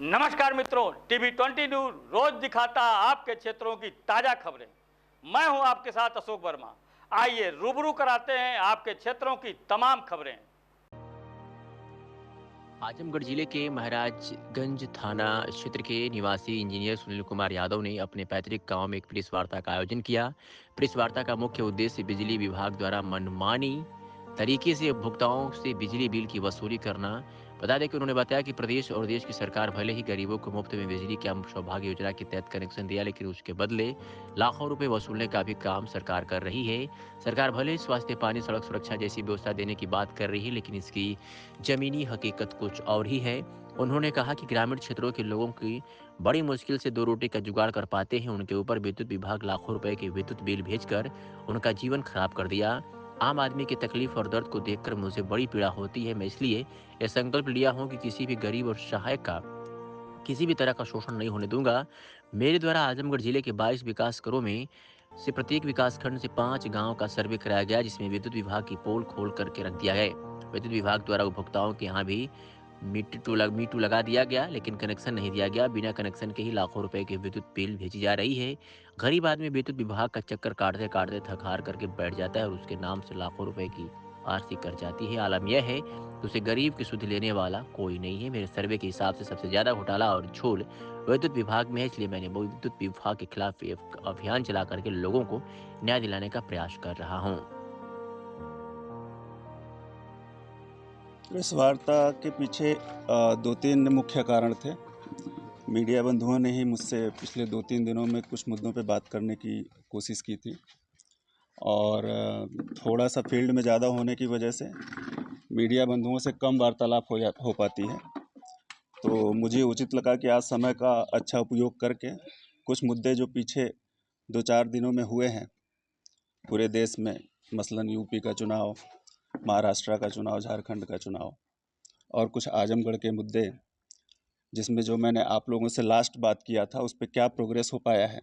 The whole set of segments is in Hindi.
नमस्कार मित्रों, टीवी 20 न्यूज रोज दिखाता आपके क्षेत्रों की ताजा खबरें। मैं हूं आपके साथ अशोक वर्मा। आइए रूबरू कराते हैं आपके क्षेत्रों की तमाम खबरें। आजमगढ़ जिले के महाराजगंज थाना क्षेत्र के निवासी इंजीनियर सुनील कुमार यादव ने अपने पैतृक गांव में एक प्रेस वार्ता का आयोजन किया। प्रेस वार्ता का मुख्य उद्देश्य बिजली विभाग द्वारा मनमानी तरीके से उपभोक्ताओं से बिजली बिल की वसूली करना। बता दें कि उन्होंने बताया कि प्रदेश और देश की सरकार भले ही गरीबों को मुफ्त में बिजली की सौभाग्य योजना के तहत कनेक्शन दिया, लेकिन उसके बदले लाखों रुपए वसूलने का भी काम सरकार कर रही है। सरकार भले ही स्वास्थ्य, पानी, सड़क सुरक्षा जैसी व्यवस्था देने की बात कर रही है, लेकिन इसकी जमीनी हकीकत कुछ और ही है। उन्होंने कहा कि ग्रामीण क्षेत्रों के लोगों की बड़ी मुश्किल से दो रोटी का जुगाड़ कर पाते हैं, उनके ऊपर विद्युत विभाग लाखों रुपए के विद्युत बिल भेजकर उनका जीवन खराब कर दिया। आम आदमी की तकलीफ और दर्द को देखकर मुझे बड़ी पीड़ा होती है। मैं इसलिए यह संकल्प लिया हूं कि किसी भी गरीब और सहायक का किसी भी तरह का शोषण नहीं होने दूंगा। मेरे द्वारा आजमगढ़ जिले के 22 विकास करों में से प्रत्येक विकास खंड से 5 गांव का सर्वे कराया गया, जिसमें विद्युत विभाग की पोल खोल करके रख दिया है। विद्युत विभाग द्वारा उपभोक्ताओं के यहाँ भी मीटू लगा दिया गया, लेकिन कनेक्शन नहीं दिया गया। बिना कनेक्शन के ही लाखों रुपए की विद्युत बिल भेजी जा रही है। गरीब आदमी विद्युत विभाग का चक्कर काटते काटते थक हार करके बैठ जाता है और उसके नाम से लाखों रुपए की आरती कर जाती है। आलम यह है कि उसे गरीब की सुध लेने वाला कोई नहीं है। मेरे सर्वे के हिसाब से सबसे ज्यादा घोटाला और झोल विद्युत विभाग में है, इसलिए मैंने विद्युत विभाग के खिलाफ एक अभियान चला करके लोगों को न्याय दिलाने का प्रयास कर रहा हूँ। इस वार्ता के पीछे दो तीन मुख्य कारण थे। मीडिया बंधुओं ने ही मुझसे पिछले 2-3 दिनों में कुछ मुद्दों पे बात करने की कोशिश की थी और थोड़ा सा फील्ड में ज़्यादा होने की वजह से मीडिया बंधुओं से कम वार्तालाप हो पाती है। तो मुझे उचित लगा कि आज समय का अच्छा उपयोग करके कुछ मुद्दे जो पीछे 2-4 दिनों में हुए हैं पूरे देश में, मसलन यूपी का चुनाव, महाराष्ट्र का चुनाव, झारखंड का चुनाव और कुछ आजमगढ़ के मुद्दे, जिसमें जो मैंने आप लोगों से लास्ट बात किया था उस पर क्या प्रोग्रेस हो पाया है,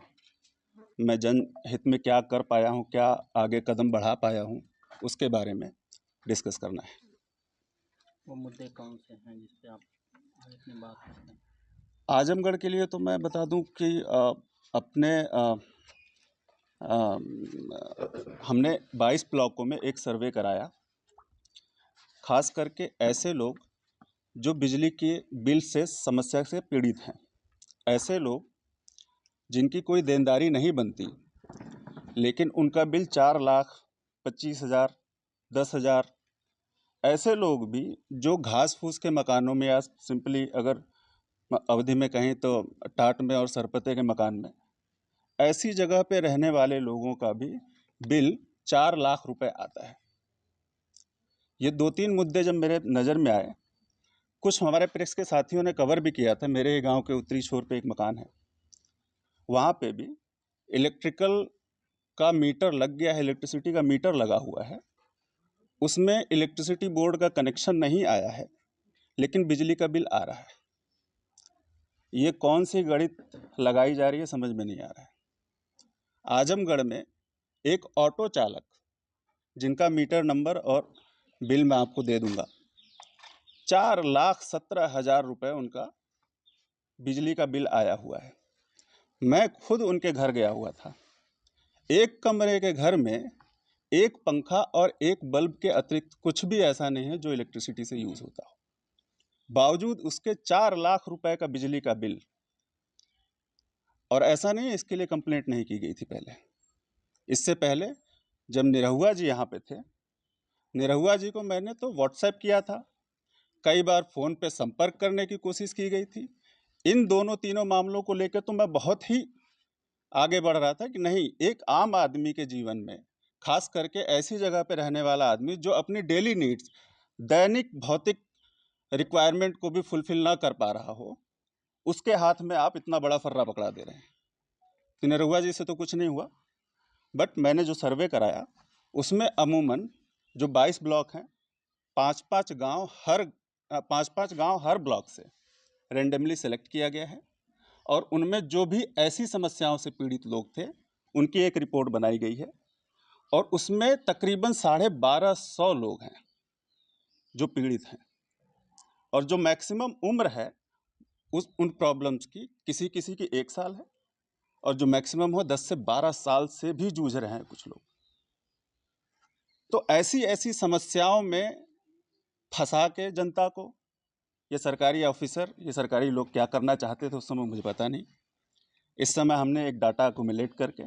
मैं जनहित में क्या कर पाया हूँ, क्या आगे कदम बढ़ा पाया हूँ, उसके बारे में डिस्कस करना है। वो मुद्दे कौन से हैं जिस पे आप अपनी बात करते हैं? आजमगढ़ के लिए तो मैं बता दूं कि हमने 22 ब्लॉकों में एक सर्वे कराया, खास करके ऐसे लोग जो बिजली के बिल से समस्या से पीड़ित हैं, ऐसे लोग जिनकी कोई देनदारी नहीं बनती लेकिन उनका बिल 4,25,000, 10,000, ऐसे लोग भी जो घास फूस के मकानों में या सिंपली अगर अवधि में कहें तो टाट में और सरपते के मकान में, ऐसी जगह पे रहने वाले लोगों का भी बिल 4 लाख रुपए आता है। ये 2-3 मुद्दे जब मेरे नज़र में आए, कुछ हमारे प्रेस के साथियों ने कवर भी किया था। मेरे गांव के उत्तरी छोर पे एक मकान है, वहाँ पे भी इलेक्ट्रिकल का मीटर लग गया है, इलेक्ट्रिसिटी का मीटर लगा हुआ है, उसमें इलेक्ट्रिसिटी बोर्ड का कनेक्शन नहीं आया है लेकिन बिजली का बिल आ रहा है। ये कौन सी गणित लगाई जा रही है समझ में नहीं आ रहा है। आजमगढ़ में एक ऑटो चालक, जिनका मीटर नंबर और बिल मैं आपको दे दूंगा, 4,17,000 रुपये उनका बिजली का बिल आया हुआ है। मैं खुद उनके घर गया हुआ था। एक कमरे के घर में एक पंखा और एक बल्ब के अतिरिक्त कुछ भी ऐसा नहीं है जो इलेक्ट्रिसिटी से यूज़ होता हो, बावजूद उसके 4 लाख रुपए का बिजली का बिल। और ऐसा नहीं है इसके लिए कंप्लेंट नहीं की गई थी पहले। इससे पहले जब निरहुआ जी यहाँ पे थे, निरहुआ जी को मैंने तो व्हाट्सएप किया था, कई बार फ़ोन पे संपर्क करने की कोशिश की गई थी। इन दोनों तीनों मामलों को लेकर तो मैं बहुत ही आगे बढ़ रहा था कि नहीं, एक आम आदमी के जीवन में, खास करके ऐसी जगह पे रहने वाला आदमी जो अपनी डेली नीड्स, दैनिक भौतिक रिक्वायरमेंट को भी फुलफिल ना कर पा रहा हो, उसके हाथ में आप इतना बड़ा फर्रा पकड़ा दे रहे हैं। तो निरहुआ जी से तो कुछ नहीं हुआ, बट मैंने जो सर्वे कराया उसमें अमूमन जो 22 ब्लॉक हैं, 5-5 गांव हर ब्लॉक से रेंडमली सेलेक्ट किया गया है और उनमें जो भी ऐसी समस्याओं से पीड़ित लोग थे उनकी एक रिपोर्ट बनाई गई है और उसमें तकरीबन 1,250 लोग हैं जो पीड़ित हैं और जो मैक्सिमम उम्र है उन प्रॉब्लम्स की किसी किसी की 1 साल है, और जो मैक्सिमम हो 10 से 12 साल से भी जूझ रहे हैं कुछ लोग। तो ऐसी ऐसी समस्याओं में फंसा के जनता को ये सरकारी ऑफिसर, ये सरकारी लोग क्या करना चाहते थे उस समय मुझे पता नहीं। इस समय हमने एक डाटा अक्यूमुलेट करके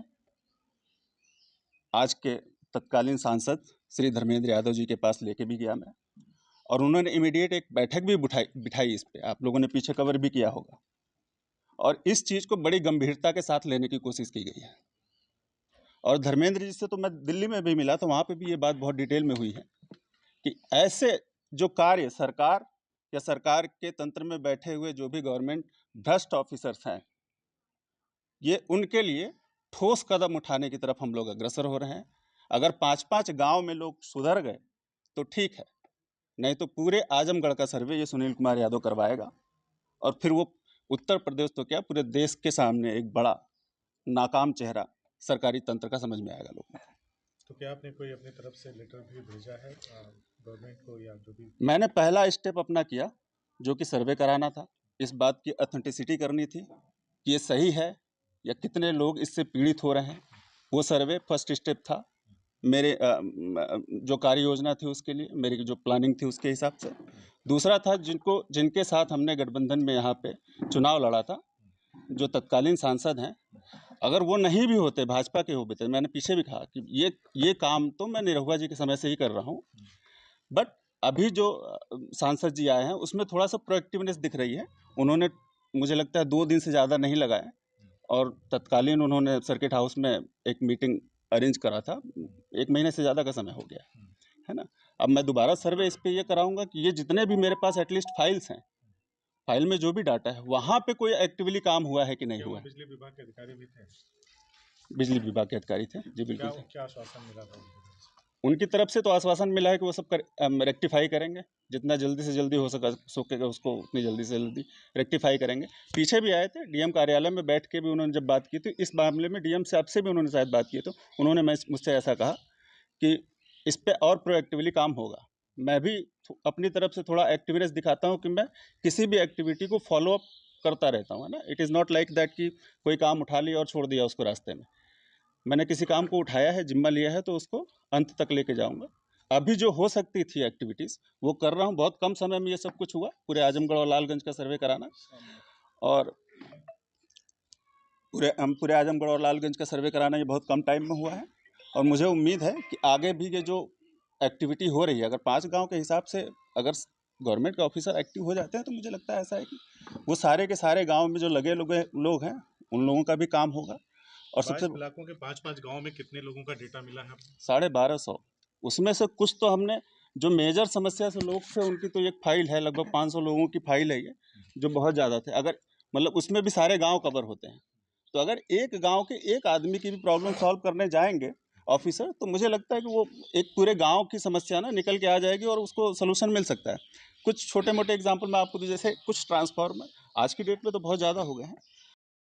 आज के तत्कालीन सांसद श्री धर्मेंद्र यादव जी के पास लेके भी गया मैं, और उन्होंने इमीडिएट एक बैठक भी बिठाई इस पे, आप लोगों ने पीछे कवर भी किया होगा, और इस चीज़ को बड़ी गंभीरता के साथ लेने की कोशिश की गई है। और धर्मेंद्र जी से तो मैं दिल्ली में भी मिला, तो वहाँ पे भी ये बात बहुत डिटेल में हुई है कि ऐसे जो कार्य सरकार या सरकार के तंत्र में बैठे हुए जो भी गवर्नमेंट भ्रष्ट ऑफिसर्स हैं, ये उनके लिए ठोस कदम उठाने की तरफ हम लोग अग्रसर हो रहे हैं। अगर 5-5 गांव में लोग सुधर गए तो ठीक है, नहीं तो पूरे आजमगढ़ का सर्वे ये सुनील कुमार यादव करवाएगा, और फिर वो उत्तर प्रदेश तो क्या पूरे देश के सामने एक बड़ा नाकाम चेहरा सरकारी तंत्र का समझ में आएगा लोगों को। तो क्या आपने कोई अपनी तरफ से लेटर भी भेजा है गवर्नमेंट को, या जो भी? मैंने पहला स्टेप अपना किया, जो कि सर्वे कराना था, इस बात की ऑथेंटिसिटी करनी थी कि ये सही है या कितने लोग इससे पीड़ित हो रहे हैं। वो सर्वे फर्स्ट स्टेप था मेरे जो कार्य योजना थी उसके लिए, मेरी जो प्लानिंग थी उसके हिसाब से। दूसरा था जिनके साथ हमने गठबंधन में यहाँ पे चुनाव लड़ा था, जो तत्कालीन सांसद हैं, अगर वो नहीं भी होते, भाजपा के होते, मैंने पीछे भी कहा कि ये काम तो मैं निरहुआ जी के समय से ही कर रहा हूँ, बट अभी जो सांसद जी आए हैं उसमें थोड़ा सा प्रोएक्टिवनेस दिख रही है। उन्होंने मुझे लगता है 2 दिन से ज़्यादा नहीं लगाए, और तत्कालीन उन्होंने सर्किट हाउस में एक मीटिंग अरेंज करा था, 1 महीने से ज़्यादा का समय हो गया है ना। अब मैं दोबारा सर्वे इस पे ये कराऊंगा कि ये जितने भी मेरे पास एटलीस्ट फाइल्स हैं, फाइल में जो भी डाटा है वहाँ पे कोई एक्टिवली काम हुआ है कि नहीं हुआ है। बिजली विभाग के अधिकारी भी थे? बिजली विभाग के अधिकारी थे जी, बिल्कुल। क्या आश्वासन मिला था उनकी तरफ से? तो आश्वासन मिला है कि वो सब रेक्टिफाई करेंगे, जितना जल्दी से जल्दी हो सकेगा उसको उतनी जल्दी से जल्दी रेक्टिफाई करेंगे। पीछे भी आए थे, डीएम कार्यालय में बैठ के भी उन्होंने जब बात की थी इस मामले में, डीएम से आपसे भी उन्होंने शायद बात की, तो उन्होंने मुझसे ऐसा कहा कि इस पर और प्रोएक्टिवली काम होगा। मैं भी अपनी तरफ से थोड़ा एक्टिवनेस दिखाता हूँ कि मैं किसी भी एक्टिविटी को फॉलोअप करता रहता हूँ, है ना। It is not like that कि कोई काम उठा लिया और छोड़ दिया उसको रास्ते में। मैंने किसी काम को उठाया है, जिम्मा लिया है, तो उसको अंत तक लेके जाऊंगा। अभी जो हो सकती थी एक्टिविटीज़ वो कर रहा हूँ। बहुत कम समय में ये सब कुछ हुआ, पूरे आजमगढ़ और लालगंज का सर्वे कराना, और पूरे आजमगढ़ और लालगंज का सर्वे कराना ये बहुत कम टाइम में हुआ है। और मुझे उम्मीद है कि आगे भी ये जो एक्टिविटी हो रही है, अगर 5 गाँव के हिसाब से अगर गवर्नमेंट के ऑफिसर एक्टिव हो जाते हैं तो मुझे लगता है ऐसा है कि वो सारे के सारे गाँव में जो लगे लोग हैं उन लोगों का भी काम होगा। और सबसे इलाकों के 5-5 गाँव में कितने लोगों का डेटा मिला है? 1250। उसमें से कुछ तो हमने जो मेजर समस्या से लोग थे उनकी तो एक फाइल है, लगभग 500 लोगों की फाइल है ये, जो बहुत ज़्यादा थे। अगर मतलब उसमें भी सारे गांव कवर होते हैं, तो अगर एक गांव के एक आदमी की भी प्रॉब्लम सॉल्व करने जाएंगे ऑफिसर, तो मुझे लगता है कि वो एक पूरे गांव की समस्या ना निकल के आ जाएगी और उसको सोल्यूशन मिल सकता है। कुछ छोटे मोटे एग्जांपल मैं आपको दूं, जैसे कुछ ट्रांसफार्मर आज की डेट में तो बहुत ज़्यादा हो गए हैं,